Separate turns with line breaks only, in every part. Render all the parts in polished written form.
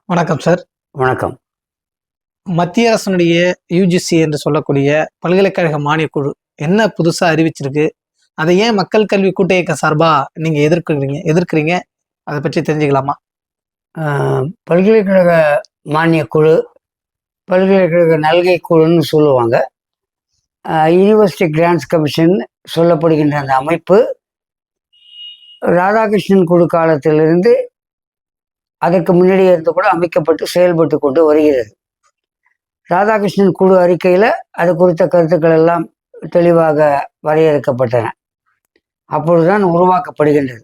வணக்கம் சார்.
வணக்கம்.
மத்திய அரசினுடைய யுஜிசி என்று சொல்லக்கூடிய பல்கலைக்கழக மானியக் குழு என்ன புதுசா அறிவிச்சிருக்கு? அதை ஏன் மக்கள் கல்வி கூட்ட இயக்க சார்பா நீங்க எதிர்க்கிறீங்க? அதை பற்றி தெரிஞ்சுக்கலாமா?
பல்கலைக்கழக மானியக் குழு, பல்கலைக்கழக நல்கை குழுன்னு சொல்லுவாங்க. யூனிவர்சிட்டி கிராண்ட்ஸ் கமிஷன் சொல்லப்படுகின்ற அந்த அமைப்பு ராதாகிருஷ்ணன் குழு காலத்திலிருந்து அதற்கு முன்னாடியே இருந்து கூட அமைக்கப்பட்டு செயல்பட்டு கொண்டு வருகிறது. ராதாகிருஷ்ணன் குழு அறிக்கையில் அது குறித்த கருத்துக்கள் எல்லாம் தெளிவாக வரையறுக்கப்பட்டன. அப்பொழுதுதான் உருவாக்கப்படுகின்றது.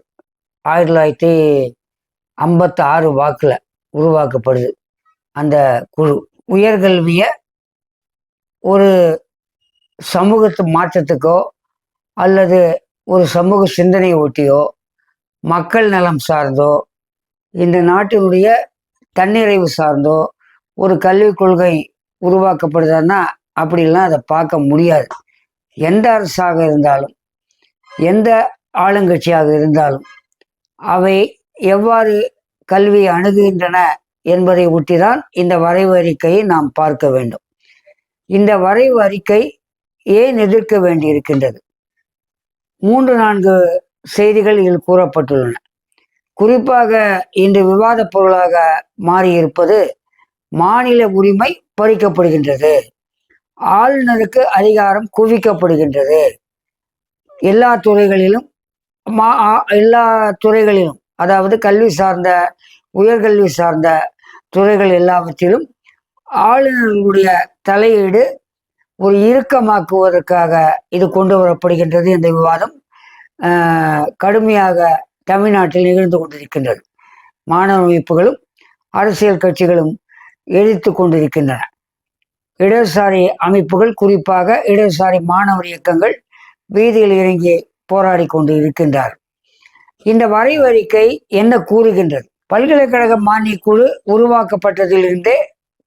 1956 வாக்கில் உருவாக்கப்படுது அந்த குழு. உயர்கல்வியை ஒரு சமூகத்து மாற்றத்துக்கோ அல்லது ஒரு சமூக சிந்தனை ஒட்டியோ மக்கள் நலம் சார்ந்தோ இந்த நாட்டினுடைய தன்னிறைவு சார்ந்தோ ஒரு கல்விக் கொள்கை உருவாக்கப்படுதுன்னா அப்படிலாம் அதை பார்க்க முடியாது. எந்த அரசாக இருந்தாலும் எந்த ஆளுங்கட்சியாக இருந்தாலும் அவை எவ்வாறு கல்வியை அணுகுகின்றன என்பதை ஒட்டிதான் இந்த வரைவு அறிக்கையை நாம் பார்க்க வேண்டும். இந்த வரைவு அறிக்கை ஏன் எதிர்க்க வேண்டியிருக்கின்றது? 3-4 செய்திகள் இதில் கூறப்பட்டுள்ளன. குறிப்பாக இன்று விவாத பொருளாக மாறியிருப்பது மாநில உரிமை பறிக்கப்படுகின்றது, ஆளுநருக்கு அதிகாரம் குவிக்கப்படுகின்றது, எல்லா துறைகளிலும் அதாவது கல்வி சார்ந்த உயர்கல்வி சார்ந்த துறைகள் எல்லாவற்றிலும் ஆளுநர்களுடைய தலையீடு ஒரு இறுக்கமாக்குவதற்காக இது கொண்டு வரப்படுகின்றது. இந்த விவாதம் கடுமையாக தமிழ்நாட்டில் நிகழ்ந்து கொண்டிருக்கின்றது. மாணவ அமைப்புகளும் அரசியல் கட்சிகளும் எதிர்த்து கொண்டிருக்கின்றன. இடதுசாரி அமைப்புகள், குறிப்பாக இடதுசாரி மாணவர் இயக்கங்கள் வீதியில் இறங்கி போராடி கொண்டு இருக்கின்றார். இந்த வரைவு அறிக்கை என்ன கூறுகின்றது? பல்கலைக்கழக மானியக் குழு உருவாக்கப்பட்டதிலிருந்தே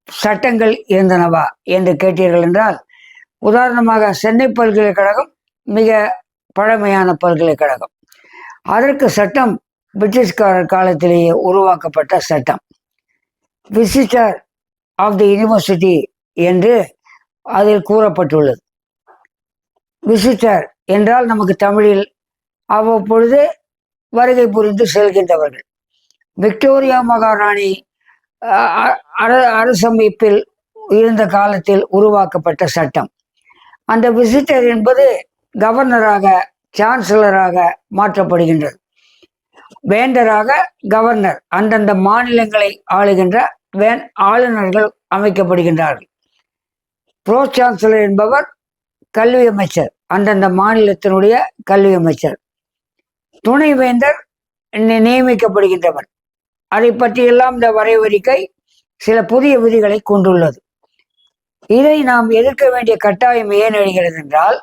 சட்டங்கள் இருந்தனவா என்று கேட்டீர்கள் என்றால், உதாரணமாக சென்னை பல்கலைக்கழகம் மிக பழமையான பல்கலைக்கழகம். அதற்கு சட்டம் பிரிட்டிஷ்காரர் காலத்திலேயே உருவாக்கப்பட்ட சட்டம். விசிட்டர் ஆஃப் தி யூனிவர்சிட்டி என்று அதில் கூறப்பட்டுள்ளது. விசிட்டர் என்றால் நமக்கு தமிழில் அவ்வப்பொழுது வருகை புரிந்து செல்கின்றவர்கள். விக்டோரியா மகாராணி அரசமைப்பில் இருந்த காலத்தில் உருவாக்கப்பட்ட சட்டம். அந்த விசிட்டர் என்பது கவர்னராக, சான்சலராக மாற்றப்படுகின்றது. வேந்தராக கவர்னர், அந்தந்த மாநிலங்களை ஆளுகின்ற ஆளுநர்கள் அமைக்கப்படுகின்றார்கள். ப்ரோ சான்சலர் என்பவர் கல்வி அமைச்சர், அந்தந்த மாநிலத்தினுடைய கல்வி அமைச்சர். துணைவேந்தர் நியமிக்கப்படுகின்றவர். அதை பற்றியெல்லாம் இந்த வரைவறிக்கை சில புதிய விதிகளை கொண்டுள்ளது. இதை நாம் எதிர்க்க வேண்டிய கட்டாயம் ஏன் எழுகிறது என்றால்,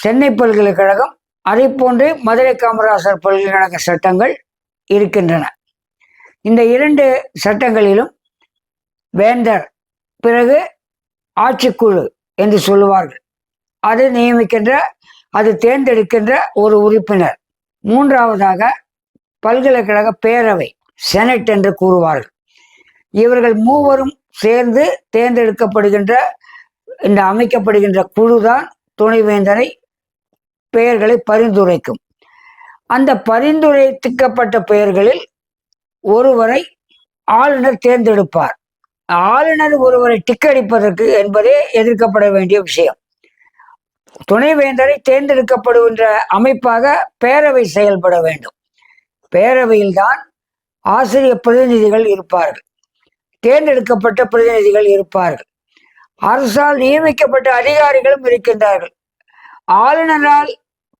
சென்னை பல்கலைக்கழகம், அதை போன்று மதுரை காமராசர் பல்கலைக்கழக சட்டங்கள் இருக்கின்றன. இந்த 2 சட்டங்களிலும் வேந்தர், பிறகு ஆட்சிக்குழு என்று சொல்லுவார்கள், அது நியமிக்கின்ற, அது தேர்ந்தெடுக்கின்ற ஒரு உறுப்பினர். 3ஆவதாக பல்கலைக்கழக பேரவை, செனட் என்று கூறுவார்கள். இவர்கள் 3வரும் சேர்ந்து தேர்ந்தெடுக்கப்படுகின்ற இந்த அமைக்கப்படுகின்ற குழுதான் துணைவேந்தரை பெயர்களை பரிந்துரைக்கும். அந்த பரிந்துரைக்கப்பட்ட பெயர்களில் ஒருவரை ஆளுநர் தேர்ந்தெடுப்பார். ஆளுநர் ஒருவரை டிக்கடிப்பதற்கு என்பதே எதிர்க்கப்பட வேண்டிய விஷயம். துணைவேந்தரை தேர்ந்தெடுக்கப்படுகின்ற அமைப்பாக பேரவை செயல்பட வேண்டும். பேரவையில்தான் ஆசிரியர் பிரதிநிதிகள் இருப்பார்கள், தேர்ந்தெடுக்கப்பட்ட பிரதிநிதிகள் இருப்பார்கள், அரசால் நியமிக்கப்பட்ட அதிகாரிகளும் இருக்கின்றார்கள், ஆளுநரால்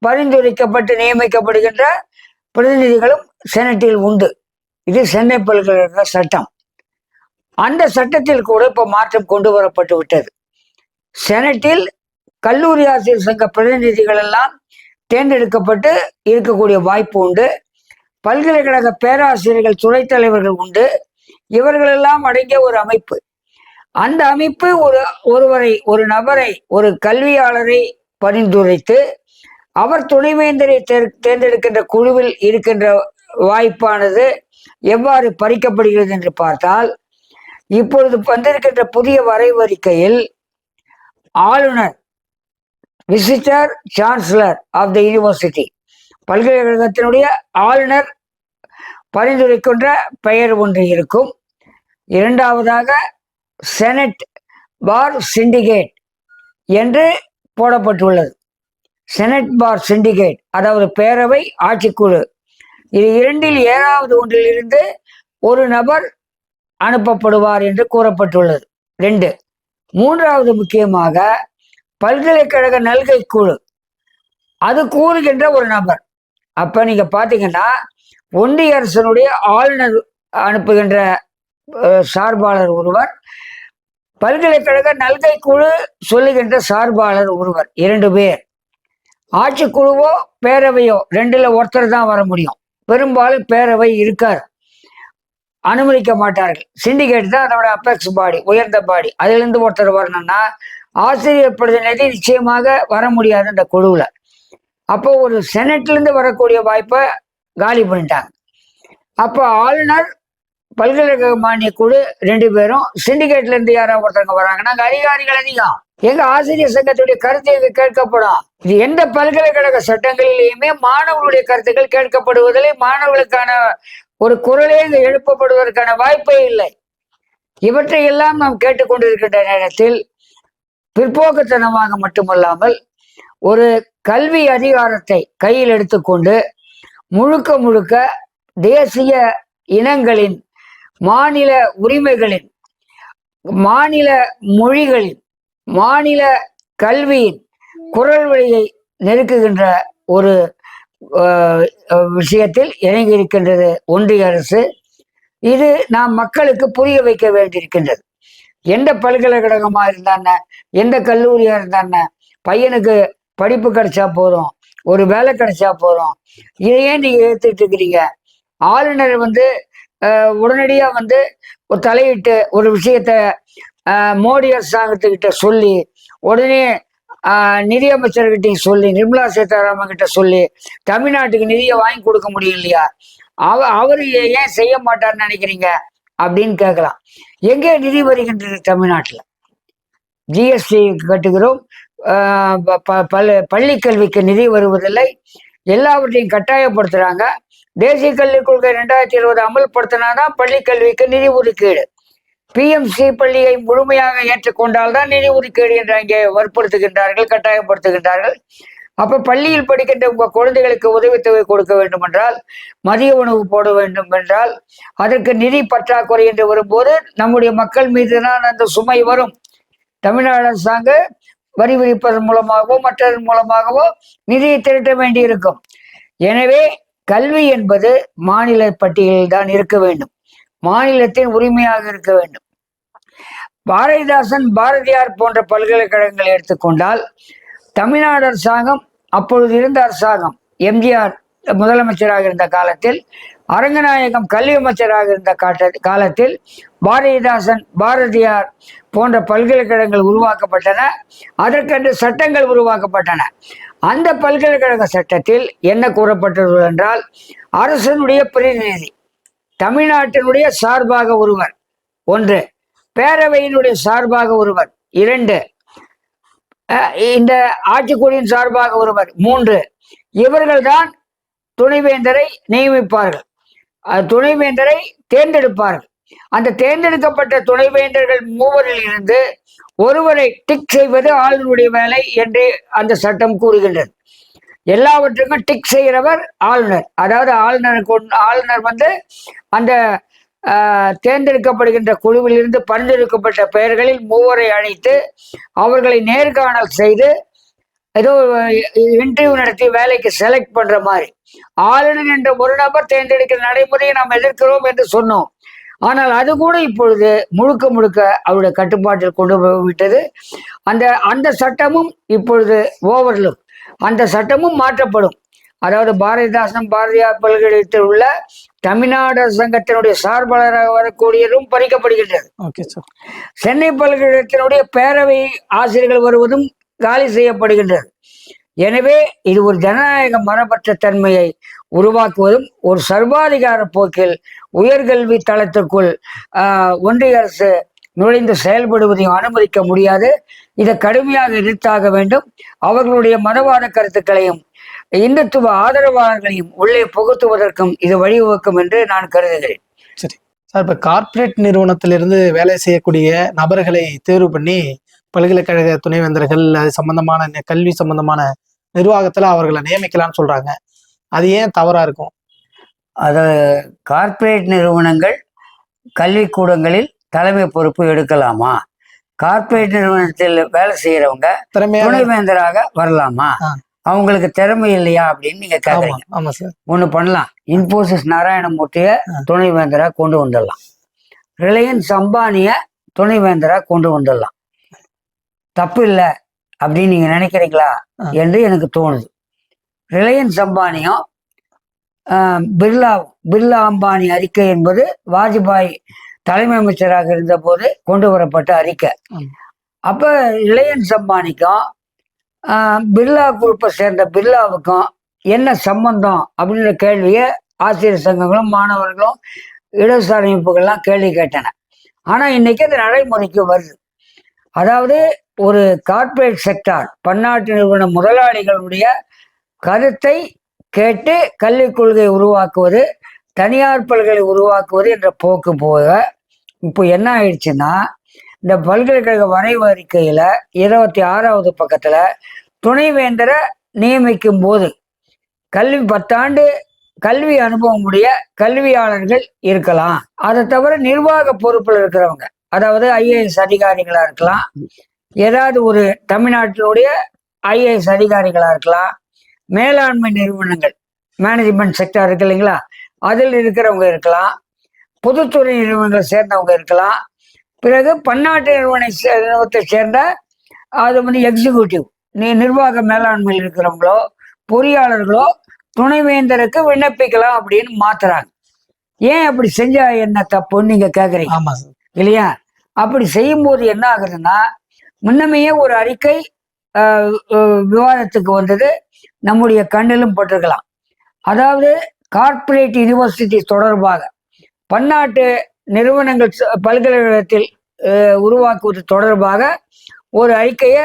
பரிந்துரைக்கப்பட்டு நியமிக்கப்படுகின்ற பிரதிநிதிகளும் செனட்டில் உண்டு. இது சென்னை பல்கலைக்கழக சட்டம். அந்த சட்டத்தில் கூட இப்போ மாற்றம் கொண்டு வரப்பட்டு விட்டது. செனட்டில் கல்லூரி ஆசிரியர் சங்க பிரதிநிதிகள் எல்லாம் தேர்ந்தெடுக்கப்பட்டு இருக்கக்கூடிய வாய்ப்பு உண்டு. பல்கலைக்கழக பேராசிரியர்கள், துணைத் தலைவர்கள் உண்டு. இவர்களெல்லாம் அடங்கிய ஒரு அமைப்பு. அந்த அமைப்பு ஒரு நபரை, ஒரு கல்வியாளரை பரிந்துரைத்து அவர் துணைவேந்தரை தேர்ந்தெடுக்கின்ற குழுவில் இருக்கின்ற வாய்ப்பானது எவ்வாறு பறிக்கப்படுகிறது என்று பார்த்தால், இப்பொழுது வந்திருக்கின்ற புதிய வரைவறிக்கையில் ஆளுநர், visitor chancellor of the university, பல்கலைக்கழகத்தினுடைய ஆளுநர் பரிந்துரைக்கின்ற பெயர் ஒன்று இருக்கும். இரண்டாவதாக செனட் பார் சிண்டிகேட் என்று போடப்பட்டுள்ளது. செனட் பார் சிண்டிகேட் அதாவது பேரவை ஆட்சிக்குழு, இது இரண்டில் ஏழாவது ஒன்றிலிருந்து ஒரு நபர் அனுப்பப்படுவார் என்று கூறப்பட்டுள்ளது. 2. மூன்றாவது முக்கியமாக பல்கலைக்கழக நல்கை குழு, அது கூறுகின்ற ஒரு நபர். அப்ப நீங்க பாத்தீங்கன்னா ஒன்றிய அரசனுடைய ஆளுநர் அனுப்புகின்ற சார்பாளர் ஒருவர், பல்கலைக்கழக நல்கை குழு சொல்லுகின்ற சார்பாளர் ஒருவர், 2 பேர். ஆட்சிக்குழுவோ பேரவையோ ரெண்டுல ஒருத்தர் தான் வர முடியும். பெரும்பாலும் பேரவை இருக்காது, அனுமதிக்க மாட்டார்கள். சிண்டிகேட் தான் அதோட அபெக்ஸ் பாடி, உயர்ந்த பாடி. அதிலிருந்து ஒருத்தர் வரணும்னா ஆசிரியர் பிரதிநிதி நிச்சயமாக வர முடியாது அந்த குழுவில். அப்போ ஒரு செனட்ல இருந்து வரக்கூடிய வாய்ப்பை காலி பண்ணிட்டாங்க. அப்போ ஆளுநர், பல்கலைக்கழக மானிய குழு 2 பேரும், சிண்டிகேட்ல இருந்து யாராவது ஒருத்தவங்க வராங்கன்னா அதிகாரிகள் அதிகம். எங்க ஆசிரியர் சங்கத்துடைய கருத்து எங்க கேட்கப்படும். இது எந்த பல்கலைக்கழக சட்டங்களிலேயுமே மாணவர்களுடைய கருத்துக்கள் கேட்கப்படுவதில்லை. மாணவர்களுக்கான ஒரு குரலே இங்கு எழுப்பப்படுவதற்கான வாய்ப்பே இல்லை. இவற்றை எல்லாம் நாம் கேட்டுக்கொண்டிருக்கின்ற நேரத்தில் பிற்போக்குத்தனமாக மட்டுமல்லாமல் ஒரு கல்வி அதிகாரத்தை கையில் எடுத்துக்கொண்டு முழுக்க முழுக்க தேசிய இனங்களின், மாநில உரிமைகளின், மாநில மொழிகளின், மாநில கல்வியின் குரல் வழியை நெருக்குகின்ற ஒரு விஷயத்தில் இறங்கி இருக்கின்றது ஒன்றிய அரசு. இது நாம் மக்களுக்கு புரிய வைக்க வேண்டியிருக்கின்றது. எந்த பல்கலைக்கழகமா இருந்தான, எந்த கல்லூரியா இருந்தான, பையனுக்கு படிப்பு கிடைச்சா போதும், ஒரு வேலை கிடைச்சா போதும், இதையே நீங்க ஏத்துட்டு இருக்கிறீங்க. ஆளுநர் உடனடியா ஒரு தலையிட்டு ஒரு விஷயத்த மோடி அரசாங்கத்துக்கிட்ட சொல்லி, உடனே நிதியமைச்சர்கிட்டையும் சொல்லி, நிர்மலா சீதாராமன் கிட்ட சொல்லி தமிழ்நாட்டுக்கு நிதியை வாங்கி கொடுக்க முடியும் இல்லையா? அவரு ஏன் செய்ய மாட்டார்னு நினைக்கிறீங்க அப்படின்னு கேட்கலாம். எங்கே நிதி வருகின்றது? தமிழ்நாட்டில் ஜிஎஸ்டி கட்டுகிறோம், பள்ளி கல்விக்கு நிதி வருவதில்லை, எல்லாவற்றையும் கட்டாயப்படுத்துறாங்க. தேசிய கல்விக் கொள்கை 2020 அமல்படுத்தினாதான் பள்ளி கல்விக்கு நிதி ஒதுக்கீடு. பிஎம்சி பள்ளியை முழுமையாக ஏற்றுக்கொண்டால்தான் நிதி ஒதுக்கீடு என்று அங்கே வற்புறுத்துகின்றார்கள், கட்டாயப்படுத்துகின்றார்கள். அப்ப பள்ளியில் படிக்கின்ற உங்க குழந்தைகளுக்கு உதவித்தொகை கொடுக்க வேண்டும் என்றால், மதிய உணவு போட வேண்டும் என்றால், அதற்கு நிதி பற்றாக்குறை என்று வரும்போது நம்முடைய மக்கள் மீது தான் அந்த சுமை வரும். தமிழ்நாடு அரசாங்கம் வரி விதிப்பதன் மூலமாகவோ மற்றதன் மூலமாகவோ நிதியை திரட்ட வேண்டி இருக்கும். எனவே கல்வி என்பது மாநில பட்டியலில் தான் இருக்க வேண்டும், மாநிலத்தின் உரிமையாக இருக்க வேண்டும். பாரதிதாசன், பாரதியார் போன்ற பல்கலைக்கழகங்களை எடுத்துக்கொண்டால், தமிழ்நாடு அரசாங்கம், அப்பொழுது இருந்த அரசாங்கம், எம்ஜிஆர் முதலமைச்சராக இருந்த காலத்தில், அரங்கநாயகம் கல்வி அமைச்சராக இருந்த காலத்தில் பாரதிதாசன், பாரதியார் போன்ற பல்கலைக்கழகங்கள் உருவாக்கப்பட்டன. அதற்கென்று சட்டங்கள் உருவாக்கப்பட்டன. அந்த பல்கலைக்கழக சட்டத்தில் என்ன கூறப்பட்டுள்ளது என்றால், அரசனுடைய பிரதிநிதி தமிழ்நாட்டினுடைய சார்பாக ஒருவர் 1, பேரவையினுடைய சார்பாக ஒருவர் 2, இந்த ஆட்சிக்குழுவின் சார்பாக ஒருவர் 3, இவர்கள்தான் துணைவேந்தரை நியமிப்பார்கள், துணைவேந்தரை தேர்ந்தெடுப்பார்கள். அந்த தேர்ந்தெடுக்கப்பட்ட துணைவேந்தர்கள் 3 இருந்து ஒருவரை டிக் செய்வது ஆளுநருடைய வேலை என்று அந்த சட்டம் கூறுகின்றது. எல்லாவற்றுக்கும் டிக் செய்கிறவர் ஆளுநர். அதாவது ஆளுநர் அந்த தேர்ந்தெடுக்கப்படுகின்ற குழுவில் இருந்து பரிந்துரைக்கப்பட்ட பெயர்களில் 3 அழைத்து அவர்களை நேர்காணல் செய்து ஏதோ இன்டர்வியூ நடத்தி வேலைக்கு செலக்ட் பண்ற மாதிரி. ஆளுநர் என்ற ஒரு நபர் தேர்ந்தெடுக்கிற நடைமுறையை நாம் எதிர்க்கிறோம் என்று சொன்னோம். ஆனால் அது கூட இப்பொழுது முழுக்க முழுக்க அவருடைய கட்டுப்பாட்டில் கொண்டு போய்விட்டது. அந்த சட்டமும் இப்பொழுது ஓவர்லுக், அந்த சட்டமும் மாற்றப்படும். அதாவது பாரதிதாசன், பாரதியார் பல்கலைக்கழகத்தில் உள்ள தமிழ்நாடு சங்கத்தினுடைய சார்பாளராக வரக்கூடியதும் பறிக்கப்படுகின்றது. சென்னை பல்கலைக்கழகத்தினுடைய பேரவை ஆசிரியர்கள் வருவதும் காலி செய்யப்படுகின்றது. எனவே இது ஒரு ஜனநாயக மரபற்ற தன்மையை உருவாக்குவதும் ஒரு சர்வாதிகார போக்கில் உயர்கல்வி தளத்திற்குள் ஒன்றிய அரசு நுழைந்து செயல்படுவதையும் அனுமதிக்க முடியாது. இதை கடுமையாக எதிர்த்தாக வேண்டும். அவர்களுடைய மதவாத கருத்துக்களையும் இந்துத்துவ ஆதரவாளர்களையும் உள்ளே புகுத்துவதற்கும் இது வழிவகுக்கும் என்று நான் கருதுகிறேன்.
சரி சார், இப்ப கார்ப்பரேட் நிறுவனத்திலிருந்து வேலை செய்யக்கூடிய நபர்களை தேர்வு பண்ணி பல்கலைக்கழக துணைவேந்தர்கள் அது சம்பந்தமான கல்வி சம்பந்தமான நிர்வாகத்துல அவர்களை நியமிக்கலாம்னு சொல்றாங்க. அது ஏன் தவறா இருக்கும்?
அது கார்ப்பரேட் நிறுவனங்கள் கல்விக்கூடங்களில் தலைமை பொறுப்பு எடுக்கலாமா? கார்ப்பரேட் நிறுவனத்தில் வேலை செய்யறவங்க துணைவேந்தராக வரலாமா? அவங்களுக்கு திறமை இல்லையா அப்படின்னு நீங்க கேக்குறீங்க.
ஆமா சார்.
ஒண்ணு பண்ணலாம், இன்போசிஸ் நாராயணமூர்த்திய துணைவேந்தரா கொண்டு வந்துடலாம், ரிலையன்ஸ் அம்பானிய துணைவேந்தரா கொண்டு வந்துடலாம். தப்பு இல்லை அப்படின்னு நீங்க நினைக்கிறீங்களா என்று எனக்கு தோணுது. ரிலையன்ஸ் அம்பானியும் பிர்லா அம்பானி அறிக்கை என்பது வாஜ்பாய் தலைமை அமைச்சராக இருந்த போது கொண்டு வரப்பட்ட அறிக்கை. அப்ப ரிலையன்ஸ் அம்பானிக்கும் பிர்லா குரூப்பை சேர்ந்த பிர்லாவுக்கும் என்ன சம்பந்தம் அப்படின்ற கேள்வியை ஆசிரியர் சங்கங்களும் மாணவர்களும் இடதுசாரி அமைப்புகள்லாம் கேள்வி கேட்டன. ஆனா இன்னைக்கு அது நடைமுறைக்கு வருது. அதாவது ஒரு கார்ப்பரேட் செக்டார் பன்னாட்டு நிறுவன முதலாளிகளுடைய கருத்தை கேட்டு கல்விக் கொள்கை உருவாக்குவது, தனியார் பல்கலை உருவாக்குவது என்ற போக்கு போக இப்போ என்ன ஆயிடுச்சுன்னா, இந்த பல்கலைக்கழக வரைவு அறிக்கையில 26வது பக்கத்துல துணைவேந்தரை நியமிக்கும் போது 10 ஆண்டு கல்வி அனுபவம் உடைய கல்வியாளர்கள் இருக்கலாம். அதை தவிர நிர்வாக பொறுப்பில் இருக்கிறவங்க, அதாவது ஐஏஎஸ் அதிகாரிகளா இருக்கலாம், ஏதாவது ஒரு தமிழ்நாட்டினுடைய ஐஏஎஸ் அதிகாரிகளா இருக்கலாம், மேலாண்மை நிறுவனங்கள் மேனேஜ்மெண்ட் செக்டர் இருக்கு இல்லைங்களா, அதில் இருக்கிறவங்க இருக்கலாம், பொதுத்துறை நிறுவனங்களை சேர்ந்தவங்க இருக்கலாம், பிறகு பன்னாட்டு நிறுவனத்தை சேர்ந்த அது எக்ஸிக்யூட்டிவ் நிர்வாக மேலாண்மையில் இருக்கிறவங்களோ பொறியாளர்களோ துணைவேந்தருக்கு விண்ணப்பிக்கலாம் அப்படின்னு மாத்துறாங்க. ஏன் அப்படி செஞ்சா என்ன தப்புன்னு நீங்க கேக்குறீங்க இல்லையா? அப்படி செய்யும் போது என்ன ஆகுதுன்னா, முன்னமையே ஒரு அறிக்கை விவாதத்துக்கு வந்தது, நம்முடைய கண்ணிலும் பட்டிருக்கலாம். அதாவது கார்ப்பரேட் யூனிவர்சிட்டி தொடர்பாக பன்னாட்டு நிறுவனங்கள் பல்கலைக்கழகத்தில் உருவாக்குவது தொடர்பாக ஒரு அறிக்கையை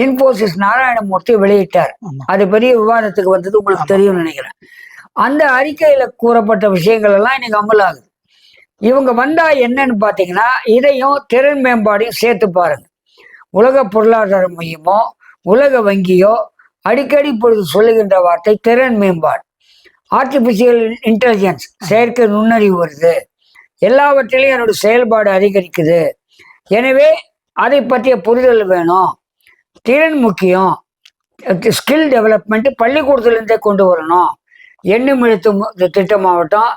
இன்போசிஸ் நாராயணமூர்த்தி வெளியிட்டார். அது பெரிய விவாதத்துக்கு வந்தது, உங்களுக்கு தெரியும்னு நினைக்கிறேன். அந்த அறிக்கையில கூறப்பட்ட விஷயங்கள் எல்லாம் இன்னைக்கு அமலாகுது. இவங்க வந்தா என்னன்னு பாத்தீங்கன்னா, இதையும் திறன் மேம்பாடையும் சேர்த்து பாருங்க. உலக பொருளாதார மையமோ உலக வங்கியோ அடிக்கடி பொழுது சொல்லுகின்ற வார்த்தை திறன் மேம்பாடு. ஆர்டிபிஷியல் இன்டெலிஜென்ஸ், செயற்கை நுண்ணறிவு வருது, எல்லாவற்றிலையும் என்னோட செயல்பாடு அதிகரிக்குது. எனவே அதை பற்றிய புரிதல் வேணும், திறன் முக்கியம், ஸ்கில் டெவலப்மெண்ட் பள்ளிக்கூடத்திலிருந்தே கொண்டு வரணும். எண்ணும் எழுத்து திட்டமாகட்டும்,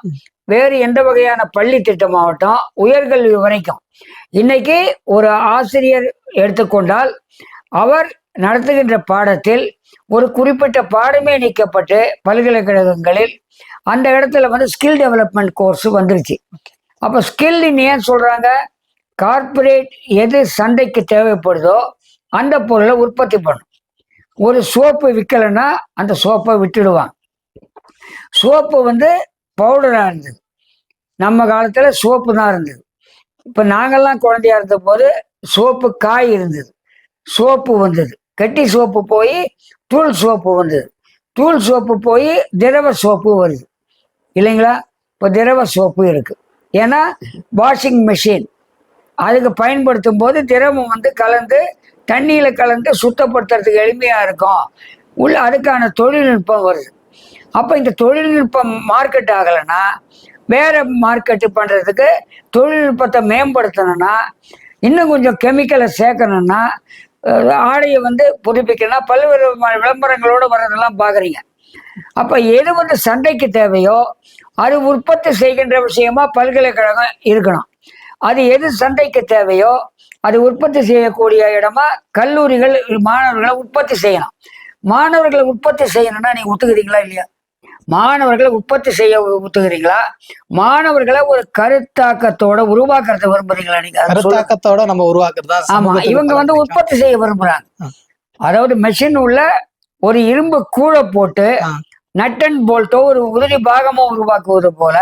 வேறு எந்த வகையான பள்ளி திட்டமாகட்டும், உயர்கல்வி வரைக்கும். இன்னைக்கு ஒரு ஆசிரியர் எடுத்துக்கொண்டால் அவர் நடத்துகின்ற பாடத்தில் ஒரு குறிப்பிட்ட பாடமே நீக்கப்பட்டு பல்கலைக்கழகங்களில் அந்த இடத்துல ஸ்கில் டெவலப்மெண்ட் கோர்ஸ் வந்துருச்சு. அப்ப ஸ்கில் ஏன் சொல்றாங்க? கார்ப்பரேட் எது சந்தைக்கு தேவைப்படுதோ அந்த பொருளை உற்பத்தி பண்ணும். ஒரு சோப்பு விற்கலைன்னா அந்த சோப்பை விட்டுடுவாங்க. சோப்பு பவுடரா இருந்தது, நம்ம காலத்துல சோப்பு தான் இருந்தது. இப்ப நாங்கெல்லாம் குழந்தையா இருந்த போது சோப்பு காய் இருந்தது, சோப்பு வந்தது, கட்டி சோப்பு போய் தூள் சோப்பு வந்தது, தூள் சோப்பு போய் திரவ சோப்பு வருது இல்லைங்களா? இப்போ திரவ சோப்பு இருக்கு. ஏன்னா வாஷிங் மெஷின் அதுக்கு பயன்படுத்தும் போது திரவம் கலந்து தண்ணியில கலந்து சுத்தப்படுத்துறதுக்கு எளிமையா இருக்கும். அதுக்கான தொழில்நுட்பம் வருது. அப்ப இந்த தொழில்நுட்பம் மார்க்கெட் ஆகலைன்னா வேற மார்க்கெட்டு பண்றதுக்கு தொழில்நுட்பத்தை மேம்படுத்தணும்னா, இன்னும் கொஞ்சம் கெமிக்கலை சேர்க்கணும்னா, ஆடையை புதுப்பிக்கணும்னா பல்வேறு விளம்பரங்களோட வர்றதெல்லாம் பாக்குறீங்க. அப்ப எது சந்தைக்கு தேவையோ அது உற்பத்தி செய்கின்ற விஷயமா பல்கலைக்கழகம் இருக்கணும். அது எது சந்தைக்கு தேவையோ அது உற்பத்தி செய்யக்கூடிய இடமா கல்லூரிகள் மாணவர்களை உற்பத்தி செய்யணும். மாணவர்களை உற்பத்தி செய்யணும்னா நீங்க ஒத்துக்கிறீங்களா இல்லையா? மாணவர்களை உற்பத்தி செய்ய ஒத்துக்கிறீங்களா? மாணவர்களை ஒரு கருத்தாக்கத்தோட உருவாக்குறத விரும்புறீங்களா? நீங்க
கருத்தாக்கத்தோட நம்ம உருவாக்குறதா?
ஆமா, இவங்க உற்பத்தி செய்ய விரும்புறாங்க. அதாவது மெஷின் உள்ள ஒரு இரும்பு கூழை போட்டு நட் அண்ட் போல்ட்டோ ஒரு உதிரி பாகமோ உருவாக்குவது போல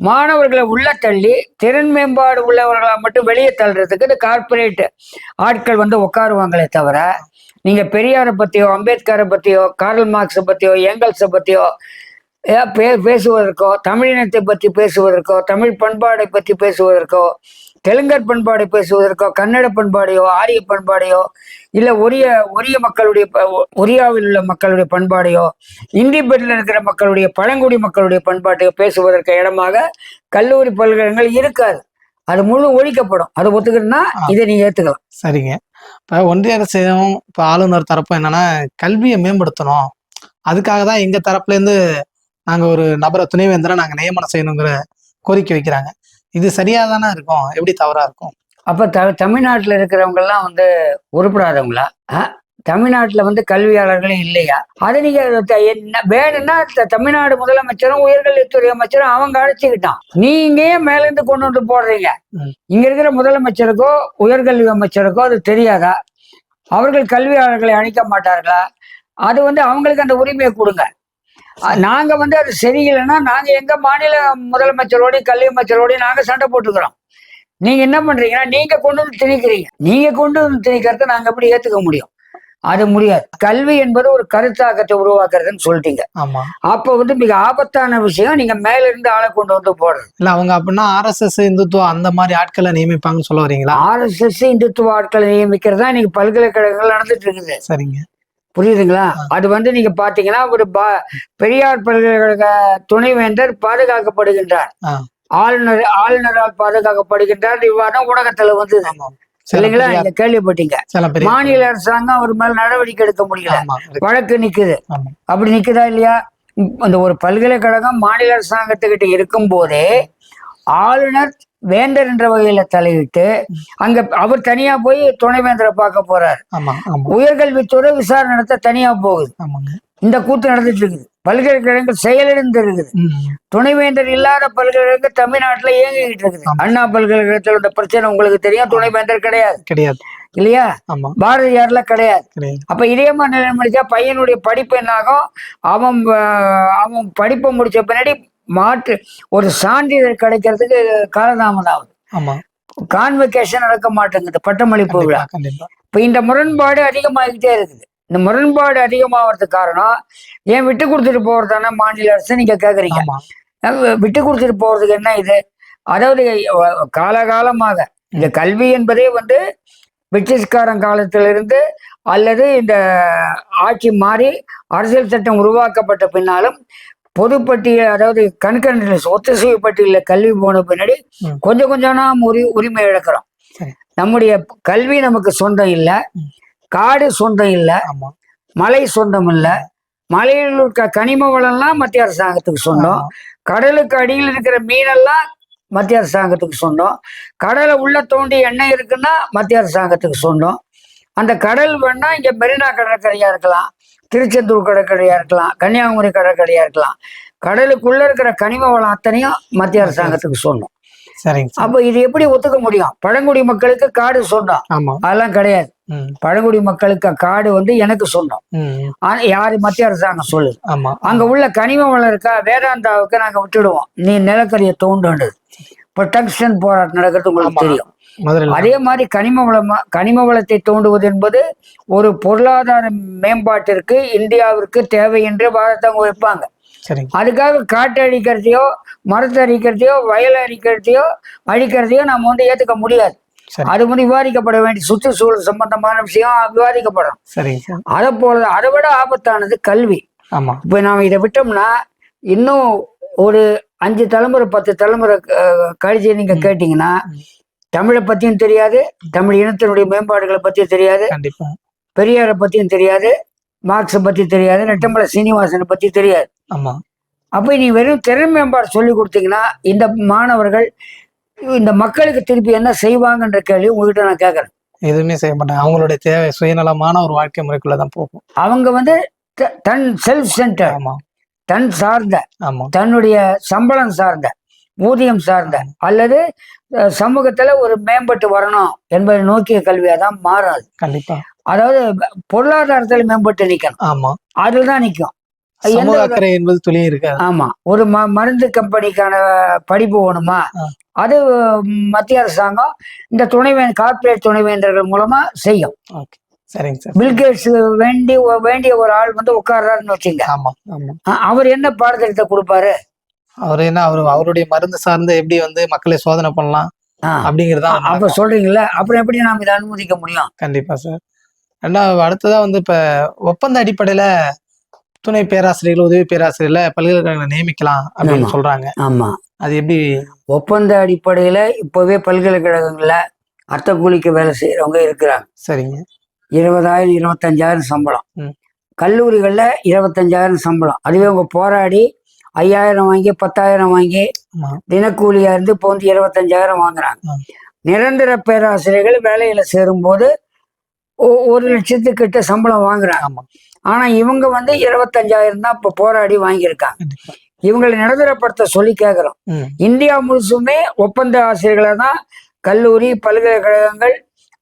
மாணவர்களை உள்ள தள்ளி திறன் மேம்பாடு உள்ளவர்களை மட்டும் வெளியே தள்ளுறதுக்கு இந்த கார்பரேட் ஆட்கள் வந்து உட்காருவாங்களே தவிர நீங்க பெரியாரை பத்தியோ அம்பேத்கரை பத்தியோ கார்ல் மார்க்ஸை பத்தியோ ஏங்கல்ஸை பத்தியோ பேசுவதற்கோ தமிழினத்தை பற்றி பேசுவதற்கோ தமிழ் பண்பாடை பற்றி பேசுவதற்கோ தெலுங்கர் பண்பாடை பேசுவதற்கோ கன்னட பண்பாடையோ ஆரிய பண்பாடையோ இல்ல ஒரிய மக்களுடைய ஒரியாவில் உள்ள மக்களுடைய பண்பாடையோ இந்தி பெட்டில் இருக்கிற மக்களுடைய பழங்குடி மக்களுடைய பண்பாட்டையோ பேசுவதற்கு இடமாக கல்லூரி பல்கலைக்கழகங்கள் இருக்காது. அது முழு ஒழிக்கப்படும். அது ஒத்துக்கணும்னா இதை நீங்க ஏத்துக்கலாம்.
சரிங்க. இப்ப ஒன்றிய அரசும் இப்ப ஆளுநர் தரப்பும் என்னன்னா கல்வியை மேம்படுத்தணும், அதுக்காக தான் எங்க தரப்புல இருந்து நாங்க ஒரு நபரை துணைவேந்தரை நாங்க நியமனம் செய்யணுங்கிற கோரிக்கை வைக்கிறாங்க. இது சரியா தானே இருக்கும், எப்படி தவறா இருக்கும்?
அப்ப தமிழ்நாட்டுல இருக்கிறவங்க எல்லாம் வந்து உருப்படாதவங்களா? தமிழ்நாட்டுல வந்து கல்வியாளர்களே இல்லையா? அதை நீங்க வேணும்னா தமிழ்நாடு முதலமைச்சரும் உயர்கல்வித்துறை அமைச்சரும் அவங்க அழைச்சிக்கிட்டான். நீங்க ஏன் மேல இருந்து கொண்டு வந்து போடுறீங்க? இங்க இருக்கிற முதலமைச்சருக்கோ உயர்கல்வி அமைச்சருக்கோ அது தெரியாதா? அவர்கள் கல்வியாளர்களை அழைக்க மாட்டார்களா? அது வந்து அவங்களுக்கு அந்த உரிமையை கொடுங்க. நாங்க வந்து அது சரியில்லைன்னா நாங்க எங்க மாநில முதலமைச்சரோடய கல்வி அமைச்சரோடய நாங்க சண்டை போட்டுக்கிறோம். நீங்க என்ன பண்றீங்கன்னா நீங்க கொண்டு வந்து திணிக்கிறீங்க. நீங்க கொண்டு வந்து திணிக்கிறத நாங்க எப்படி ஏத்துக்க முடியும்? அது முடியாது. கல்வி என்பது ஒரு கருத்தாக்கத்தை உருவாக்குறதுன்னு சொல்லிட்டீங்க.
ஆமா.
அப்ப வந்து மிக ஆபத்தான விஷயம் நீங்க மேல இருந்து ஆளை கொண்டு வந்து போடுறது.
இல்ல அவங்க அப்படின்னா RSS இந்துத்துவ அந்த மாதிரி ஆட்களை நியமிப்பாங்கன்னு சொல்ல வரீங்களா?
RSS இந்துத்துவ ஆட்களை நியமிக்கிறதா இன்னைக்கு பல்கலைக்கழகங்கள் நடந்துட்டு இருக்குது.
சரிங்க,
புரியுதுங்களா? அது வந்து நீங்க பாத்தீங்கன்னா ஒரு பெரியார் பல்கலைக்கழக துணைவேந்தர் பாதுகாக்கப்படுகின்றார், ஆளுநரால் பாதுகாக்கப்படுகின்றார். விவாதம் ஊடகத்துல வந்து இல்லைங்களா? நீங்க கேள்விப்பட்டீங்க. மாநில அரசாங்கம் அவர் மேல நடவடிக்கை எடுக்க முடியல, வழக்கு நிக்குது. அப்படி நிக்குதா இல்லையா? அந்த ஒரு பல்கலைக்கழகம் மாநில அரசாங்கத்துக்கிட்ட இருக்கும் போதே ஆளுநர் வேந்தர் என்ற வகையில தலையிட்டு அங்க அவர் தனியா போய் துணைவேந்தரை பார்க்க போறாரு. உயர்கல்வித்துறை விசாரணை நடத்த தனியா போகுது. இந்த கூத்து நடந்துட்டு இருக்குது. பல்கலைக்கழகங்கள் செயலிழந்து இருக்குது. துணைவேந்தர் இல்லாத பல்கலைக்கழகம் தமிழ்நாட்டுல இயங்கிக்கிட்டு இருக்குது. அண்ணா பல்கலைக்கழகத்தோட பிரச்சனை உங்களுக்கு தெரியும். துணைவேந்தர் கிடையாது இல்லையா? பாரதியார்ல கிடையாது. அப்ப இதே மாதிரி நிலைமை முடிச்சா பையனுடைய படிப்பு என்ன ஆகும்? அவன் படிப்பை முடிச்ச பின்னாடி மாற்று ஒரு சான்றிதழ் கிடைக்கிறதுக்கு காலதாமதம் ஆகுது. கான்வெகேஷன் நடக்க மாட்டேங்குது, பட்டமளிப்பு விழா. இப்ப இந்த முரண்பாடு அதிகமாகிட்டே இருக்குது. இந்த முரண்பாடு அதிகமாகிறதுக்கு காரணம் ஏன் விட்டு கொடுத்துட்டு போறதானே மாநில அரசு நீங்க கேக்குறீங்க. விட்டு கொடுத்துட்டு போறதுக்கு என்ன இது? அதாவது காலகாலமாக இந்த கல்வி என்பதே வந்து பிரிட்டிஷ்காரன் காலத்திலிருந்து அல்லது இந்த ஆட்சி மாறி அரசியல் சட்டம் உருவாக்கப்பட்ட பின்னாலும் பொதுப்பட்டியல், அதாவது கண்கண்ட்ரிஸ் ஒத்திசைவு பட்டியலில் கல்வி போன பின்னாடி கொஞ்சம் கொஞ்சம் நாம் உரிமை இழக்கிறோம். நம்முடைய கல்வி நமக்கு சொந்தம் இல்லை, காடு சொந்தம் இல்லை, மலை சொந்தம் இல்லை. மலையில் இருக்க கனிம வளம்லாம் மத்திய அரசாங்கத்துக்கு சொந்தம். கடலுக்கு அடியில் இருக்கிற மீனெல்லாம் மத்திய அரசாங்கத்துக்கு சொந்தம். கடலை உள்ள தோண்டி எண்ணெய் இருக்குன்னா மத்திய அரசாங்கத்துக்கு சொந்தம். அந்த கடல் வேணா இங்க மெரினா கடற்கரையா இருக்கலாம், திருச்செந்தூர் கடற்கரையா இருக்கலாம், கன்னியாகுமரி கடற்கரையா இருக்கலாம். கடலுக்குள்ள இருக்கிற கனிம வளம் அத்தனையும் மத்திய அரசாங்கத்துக்கு சொந்தம். அப்ப இது எப்படி ஒத்துக்க முடியும்? பழங்குடி மக்களுக்கு காடு சொந்தம், அதெல்லாம் கிடையாது. பழங்குடி மக்களுக்கு காடு வந்து எனக்கு சொந்தம். ஆனா யாரு மத்திய அரசாங்கம் சொல்லுது. அங்க உள்ள கனிம வளம் இருக்கா? வேதாந்தாவுக்கு நாங்க விட்டுடுவோம், நீ நிலக்கரியை தோண்டுன்றது. இப்ப டங்ஸ்டன் போராட்டம் நடக்கிறது உங்களுக்கு தெரியும். அதே மாதிரி கனிம வளத்தை தோண்டுவது என்பது ஒரு பொருளாதார மேம்பாட்டிற்கு இந்தியாவிற்கு தேவை என்று வாதத்தவங்க வைப்பாங்க. அதுக்காக காட்டு அழிக்கிறதையோ மரத்தை அழிக்கிறதையோ வயலை அழிக்கிறதையோ நம்ம வந்து ஏத்துக்க முடியாது. அது வந்து விவாதிக்கப்பட வேண்டிய சுற்றுச்சூழல் சம்பந்தமான விஷயம் விவாதிக்கப்படும். அதை போல அதை விட ஆபத்தானது கல்வி. இப்ப நாம இதை விட்டோம்னா இன்னும் ஒரு 5 தலைமுறை 10 தலைமுறை கழிச்சு நீங்க கேட்டீங்கன்னா தமிழை பத்தியும் தெரியாது, தமிழ் இனத்தினுடைய மேம்பாடுகளை பத்தியும் தெரியாது, பெரியாரை பத்தியும் தெரியாது, மார்க்ஸை பத்தி தெரியாது, நெட்டம்பல சீனிவாசனை பத்தி தெரியாது. அப்ப நீ வெறும் திறன் மேம்பாடு சொல்லி கொடுத்தீங்கன்னா இந்த மாணவர்கள் இந்த மக்களுக்கு திருப்பி என்ன செய்வாங்கன்ற கேள்வி உங்ககிட்ட நான் கேட்கறேன்.
எதுவுமே செய்ய மாட்டாங்க. அவங்களுடைய தேவை சுயநலமான ஒரு வாழ்க்கை முறைக்குள்ளதான் போகும்.
அவங்க வந்து தன் செல்ஃப் சென்டர், தன் சார்ந்த, தன்னுடைய சம்பளம் சார்ந்த, ஊதியம் சார்ந்த அல்லது சமூகத்துல ஒரு மேம்பட்டு வரணும் என்பதை நோக்கிய கல்வியா தான் மாறாது.
கண்டிப்பா
அதாவது பொருளாதாரத்தில் மேம்பட்டு நிக்கணும்.
ஆமா.
அதுலதான் நிக்கும்.
சமூக அக்கறை என்பது துளியும் இருக்காது.
ஆமா. ஒரு மருந்து கம்பெனிக்கான படிப்பு வேணுமா,
ஆ.
அது மத்திய அரசாங்கம் இந்த கார்ப்பரேட் துணைவேந்தர்கள் மூலமா செய்யும்.
ஓகே, சரிங்க சார்.
பில்கேட்ஸ் வேண்டிய ஒரு ஆள் வந்து உட்கார்றாருன்னு வச்சுங்க.
ஆமா, ஆமா.
அவர் என்ன பாடத்திட்டத்தை கொடுப்பாரு?
அவரு என்ன, அவருடைய மருந்து சார்ந்து எப்படி வந்து மக்களை சோதனை பண்ணலாம் அப்படிங்கறதா.
அப்ப சொல்றீங்களா, அப்புறம் எப்படி நாம இதை அனுமதிக்க முடியும்?
கண்டிப்பா சார். ரெண்டாவது அடுத்ததா வந்து இப்ப ஒப்பந்த அடிப்படையில துணை பேராசிரியர்கள், உதவி பேராசிரியர்ல பல்கலைக்கழகங்களை நியமிக்கலாம் அப்படின்னு சொல்றாங்க.
ஆமா.
அது எப்படி?
ஒப்பந்த அடிப்படையில இப்பவே பல்கலைக்கழகங்கள்ல அர்த்த கூலிக்கு வேலை செய்யறவங்க இருக்கிறாங்க.
சரிங்க.
20,000 25,000 சம்பளம். கல்லூரிகள்ல 25,000 சம்பளம். அதுவே அவங்க போராடி 5,000 வாங்கி 10,000 வாங்கி தினக்கூலியா இருந்து இப்போ வந்து 25,000 வாங்குறாங்க. நிரந்தர பேராசிரியர்கள் வேலையில சேரும் போது 1,00,000 சம்பளம் வாங்குறாங்க. ஆனா இவங்க வந்து 25,000 தான் இப்ப போராடி வாங்கியிருக்காங்க. இவங்களை நிரந்தரப்படுத்த சொல்லி கேட்கிறோம். இந்தியா முழுசுமே ஒப்பந்த ஆசிரியர்களை தான் கல்லூரி, பல்கலைக்கழகங்கள்,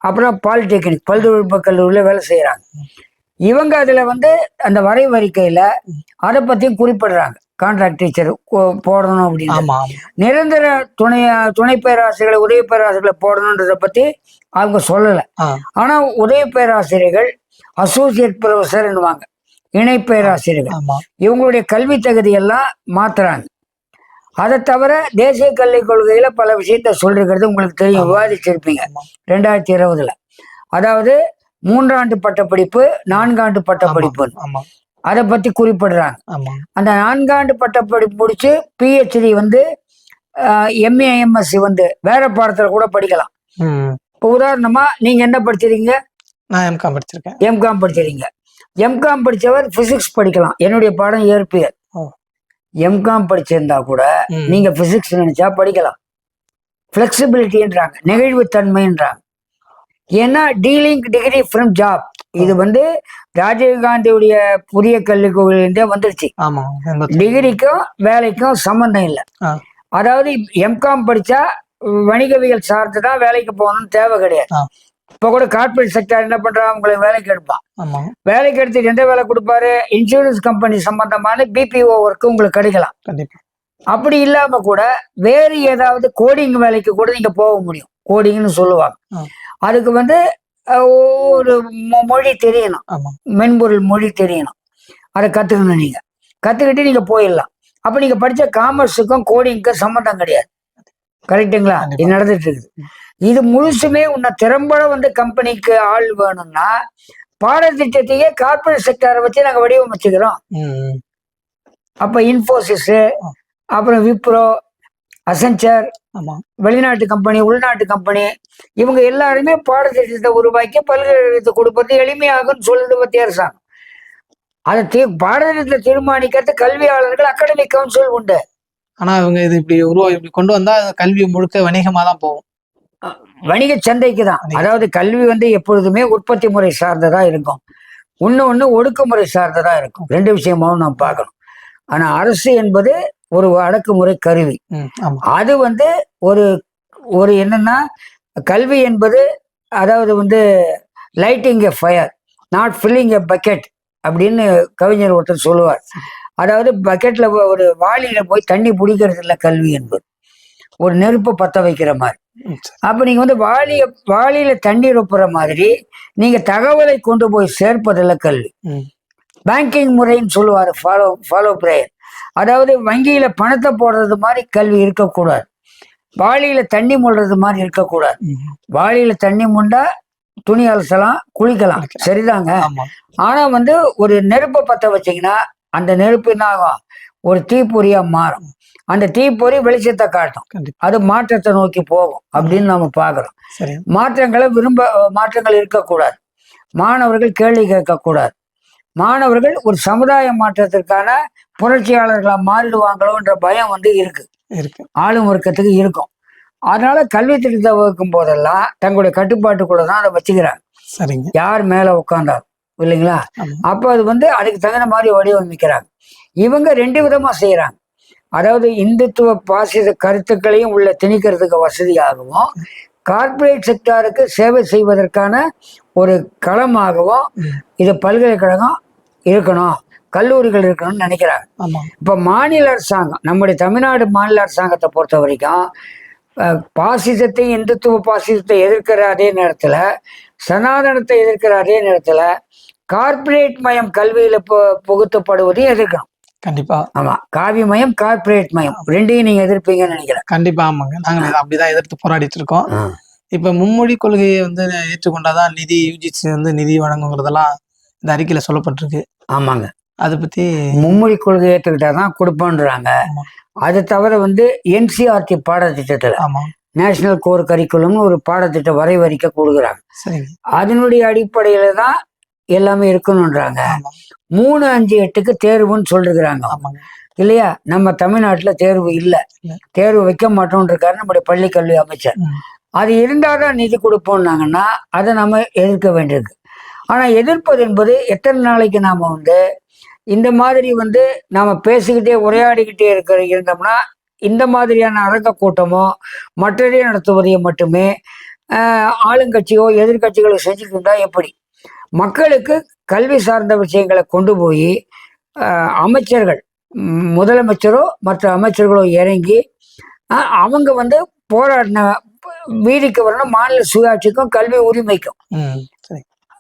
அப்புறம் பாலிடெக்னிக் பல்தொழில்நுட்ப கல்லூரியில வேலை செய்யறாங்க. இவங்க அதுல வந்து அந்த வரைவறிக்கையில அதை பத்தியும் குறிப்பிடுறாங்க. கான்ட்ராக்ட் டீச்சர் போடணும் அப்படின்னு, நிரந்தர துணை பேராசிரியர்களை, உதவி பேராசிரியர்களை போடணுன்றத பத்தி அவங்க சொல்லல. ஆனா உதவி பேராசிரியர்கள் அசோசியேட் ப்ரொஃபஸர் என்னவாங்க, இணை பேராசிரியர்கள், இவங்களுடைய கல்வி தகுதி எல்லாம் மாத்துறாங்க. அதை தவிர தேசிய கல்விக் கொள்கையில பல விஷயத்த சொல்லிருக்கிறது உங்களுக்கு தெரியும், விவாதிச்சிருப்பீங்க 2020. அதாவது 3 ஆண்டு பட்டப்படிப்பு, 4 ஆண்டு பட்டப்படிப்பு, அதை பத்தி குறிப்பிடுறாங்க. அந்த 4 ஆண்டு பட்டப்படிப்பு முடிச்சு பிஹெச்டி வந்து எம்ஏ எம்எஸ்சி வந்து வேற பாடத்துல கூட படிக்கலாம். இப்போ உதாரணமா நீங்க என்ன படிச்சிருக்கீங்க?
நான் எம்காம் படிச்சிருக்கேன்.
எம்காம் படிச்சிருக்கீங்க. எம்காம் படிச்சவர் பிசிக்ஸ் படிக்கலாம். என்னுடைய பாடம் இயற்பியல். எம்காம் படிச்சிருந்தா கூட நீங்க பிசிக்ஸ் நினைச்சா படிக்கலாம். பிளெக்சிபிலிட்டின்றாங்க, நெகிழ்வுத்தன்மைன்றாங்க. ஏன்னா டீலிங் டிகிரி ஃப்ரம் ஜாப், இது வந்து ராஜீவ்காந்தியுடைய புதிய கல்விக் கொள்கையிலே வந்துருச்சு. டிகிரிக்கும் வேலைக்கும் சம்பந்தம் இல்லை. அதாவது எம்காம் படிச்சா வணிகவியல் சார்ந்துதான் வேலைக்கு போகணும்னு தேவை கிடையாது. இப்ப கூட கார்பரேட் செக்டர் என்ன பண்றான், உங்களுக்கு வேலைக்கு எடுப்பான். வேலைக்கு எடுத்துட்டு எந்த வேலை கொடுப்பாரு, இன்சூரன்ஸ் கம்பெனி சம்பந்தமான பிபிஓ ஒர்க்கு உங்களுக்கு கிடைக்கலாம். அப்படி இல்லாம கூட வேறு ஏதாவது கோடிங் வேலைக்கு கூட நீங்க போக முடியும். கோடிங்னு சொல்லுவாங்க. அதுக்கு வந்து ஒரு மொழி தெரியணும், மென்பொருள் மொழி தெரியணும். அதை கத்துக்கணும். நீங்க கத்துக்கிட்டு நீங்க போயிடலாம். அப்ப நீங்க படிச்ச காமர்ஸுக்கும் கோடிங்க்கும் சம்மந்தம் கிடையாது. கரெக்டுங்களா? இது நடந்துட்டு இருக்குது. இது முழுசுமே உன்னை திறம்பட வந்து கம்பெனிக்கு ஆள் வேணும்னா பாடத்திட்டத்தையே கார்பரேட் செக்டரை வச்சு நாங்க வடிவமைச்சுக்கிறோம். அப்ப இன்ஃபோசிஸ், அப்புறம் விப்ரோ, அசென்சர், வெளிநாட்டு கம்பெனி, உள்நாட்டு கம்பெனி, இவங்க எல்லாருமே பாடத்திட்டத்தை உருவாக்கி பல்கலைக்கழகத்தை கொடுப்பது எளிமையாகும் சொல்லுது மத்திய அரசாங்கம். அதை பாடத்திட்டத்தை தீர்மானிக்கிறது கல்வியாளர்கள் அகாடமிக் கவுன்சில் உண்டு.
ஆனா இவங்க இது இப்படி கொண்டு வந்தா கல்வி முழுக்க வணிகமா தான் போகும்.
வணிக சந்தைக்கு தான். அதாவது கல்வி வந்து எப்பொழுதுமே உற்பத்தி முறை சார்ந்ததா இருக்கும், ஒண்ணு ஒடுக்குமுறை சார்ந்ததா இருக்கும். 2 விஷயமாவும் நாம் பார்க்கணும். ஆனா அரசு என்பது ஒரு அடக்குமுறை கருவி. அது வந்து ஒரு என்னன்னா, கல்வி என்பது அதாவது வந்து lighting a fire, not filling a bucket அப்படின்னு கவிஞர் ஒருத்தர் சொல்லுவார். அதாவது பக்கெட்ல ஒரு வாளியில போய் தண்ணி பிடிக்கிறது இல்லை கல்வி என்பது, ஒரு நெருப்பை பத்த வைக்கிற மாதிரி. அப்ப நீங்க வந்து வாளியில தண்ணீர் ஒப்புற மாதிரி நீங்க தகவலை கொண்டு போய் சேர்ப்பதில்ல கல்வி. பேங்கிங் முறைன்னு சொல்லுவாரு, ஃபாலோ பிரேயர். அதாவது வங்கியில பணத்தை போடுறது மாதிரி கல்வி இருக்கக்கூடாது. வாளியில தண்ணி மூடுறது மாதிரி இருக்கக்கூடாது. வாளியில தண்ணி மூண்டா துணி அலசலாம், குளிக்கலாம், சரிதாங்க. ஆனா வந்து ஒரு நெருப்பை பத்த வச்சீங்கன்னா அந்த நெருப்பு என்ன ஆகும், ஒரு தீப்பொறியா மாறும். அந்த தீப்பொறி வெளிச்சத்தை காட்டும், அது மாற்றத்தை நோக்கி போகும் அப்படின்னு நம்ம பாக்குறோம். மாற்றங்கள் இருக்கக்கூடாது. மாணவர்கள் கேள்வி கேட்கக்கூடாது. மாணவர்கள் ஒரு சமுதாய மாற்றத்திற்கான புரட்சியாளர்களா மாறிடுவாங்களோன்ற பயம் வந்து இருக்கு, ஆளும் வர்க்கத்துக்கு இருக்கும். அதனால கல்வி திட்டத்தை வகுக்கும் போதெல்லாம் தங்களுடைய கட்டுப்பாட்டுக்குள்ளதான் அதை வச்சுக்கிறாங்க. யார் மேல உட்கார்ந்தாலும் இல்லைங்களா? அப்ப அது வந்து அதுக்கு தகுந்த மாதிரி வடிவமைக்கிறாங்க. இவங்க 2 விதமா செய்யறாங்க. அதாவது இந்துத்துவ பாசிச கருத்துக்களையும் உள்ள திணிக்கிறதுக்கு வசதியாகவும், கார்ப்பரேட் செக்டாருக்கு சேவை செய்வதற்கான ஒரு களமாகவும் இது பல்கலைக்கழகம் இருக்கணும், கல்லூரிகள் இருக்கணும்னு நினைக்கிறாங்க. இப்போ மாநில அரசாங்கம், நம்முடைய தமிழ்நாடு மாநில அரசாங்கத்தை பொறுத்த வரைக்கும் பாசிசத்தை, இந்துத்துவ பாசிசத்தை எதிர்க்கிற அதே நேரத்தில், சனாதனத்தை எதிர்க்கிற அதே நேரத்தில் கார்ப்பரேட் மயம் கல்வியில புகுத்தப்படுவதையும் எதிர்க்கணும்.
கண்டிப்பா.
ஆமா, காவி மயம், கார்ப்பரேட் மயம் ரெண்டையும் நீங்க எதிர்ப்பீங்கன்னு நினைக்கிறேன்.
கண்டிப்பா. ஆமாங்க, நாங்க அப்படிதான் எதிர்த்து போராடிட்டு இருக்கோம். இப்ப மும்மொழி கொள்கையை வந்து ஏற்றுக்கொண்டாதான் நிதி, யூஜிசி வந்து நிதி வழங்குங்கிறதெல்லாம் இந்த அறிக்கையில சொல்லப்பட்டிருக்கு.
ஆமாங்க,
அதை பத்தி
மும்மொழி கொள்கை ஏற்றுக்கிட்டாதான் கொடுப்போன்றாங்க. அது தவிர வந்து என்சிஆர்டி பாடத்திட்டத்துல நேஷனல் கோர் கரிக்குலம்னு ஒரு பாடத்திட்ட வரைவறிக்க கொடுக்குறாங்க. அதனுடைய அடிப்படையில தான் எல்லாமே இருக்கணும்ன்றாங்க. 3-5-8க்கு தேர்வுன்னு சொல்லிருக்கிறாங்க இல்லையா? நம்ம தமிழ்நாட்டுல தேர்வு இல்லை, தேர்வு வைக்க மாட்டோம்ன்றிருக்காரு நம்முடைய பள்ளி கல்வி அமைச்சர். அது இருந்தாதான் நிதி கொடுப்போம்னாங்கன்னா அதை நம்ம எதிர்க்க வேண்டியிருக்கு. ஆனா எதிர்ப்பது என்பது எத்தனை நாளைக்கு நாம வந்து இந்த மாதிரி வந்து நாம பேசிக்கிட்டே உரையாடிக்கிட்டே இருந்தோம்னா இந்த மாதிரியான அரங்க கூட்டமோ மற்றதே நடத்துவதையும் மட்டுமே ஆளுங்கட்சியோ எதிர்கட்சிகளோ செஞ்சுட்டு இருந்தா எப்படி? மக்களுக்கு கல்வி சார்ந்த விஷயங்களை கொண்டு போய் அமைச்சர்கள், முதலமைச்சரோ மற்ற அமைச்சர்களோ இறங்கி அவங்க வந்து போராடின வீதிக்கு வரணும். மாநில சுயாட்சிக்கும் கல்வி உரிமைக்கும்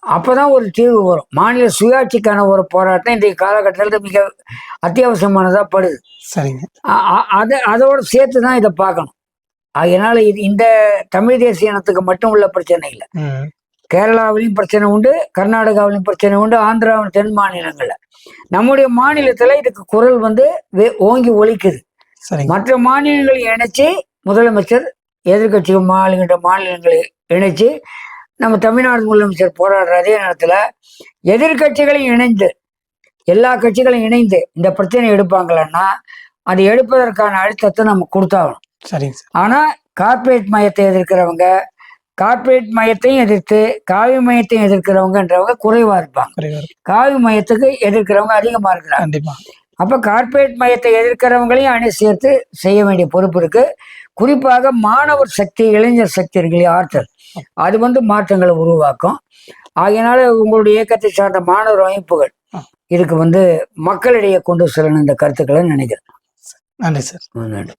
அப்பதான் ஒரு தீர்வு வரும். மாநில சுயாட்சிக்கான ஒரு போராட்டம் இன்றைய காலகட்டத்தில் மிக அத்தியாவசியமானதா படுது. அதோட சேர்த்து தான் இதை பார்க்கணும். அதனால இந்த தமிழ் தேசிய இனத்துக்கு மட்டும் உள்ள பிரச்சனை இல்லை. கேரளாவிலையும் பிரச்சனை உண்டு, கர்நாடகாவிலையும் பிரச்சனை உண்டு, ஆந்திராவின் தென் மாநிலங்கள்ல. நம்முடைய மாநிலத்துல இதுக்கு குரல் வந்து ஓங்கி ஒலிக்குது. மற்ற மாநிலங்களை இணைச்சு முதலமைச்சர், எதிர்கட்சி மாநிலங்களை இணைச்சு நம்ம தமிழ்நாடு முதலமைச்சர் போராடுற அதே நேரத்துல எதிர்கட்சிகளையும் இணைந்து, எல்லா கட்சிகளையும் இணைந்து இந்த பிரச்சனை எடுப்பாங்களன்னா அது எடுப்பதற்கான அழுத்தத்தை நம்ம கொடுத்தாகணும். சரிங்க. ஆனா கார்ப்பரேட் மையத்தை எதிர்க்கிறவங்க, கார்ப்பரேட் மையத்தையும் எதிர்த்து காவி மையத்தையும் எதிர்க்கிறவங்கன்றவங்க குறைவா இருப்பாங்க. காவி மையத்துக்கு எதிர்க்கிறவங்க அதிகமா இருக்கிறாங்க. அப்ப கார்ப்பரேட் மையத்தை எதிர்க்கிறவங்களையும் அணி சேர்த்து செய்ய வேண்டிய பொறுப்பு இருக்கு. குறிப்பாக மாணவர் சக்தி, இளைஞர் சக்தி இருக்கு, ஆற்றல், அது வந்து மாற்றங்களை உருவாக்கும். ஆகையினால உங்களுடைய இயக்கத்தை சார்ந்த மாணவர் அமைப்புகள் இதுக்கு வந்து மக்களிடையே கொண்டு செல்லணும் இந்த கருத்துக்களை நினைக்கிறேன்.
நன்றி சார்.
நன்றி.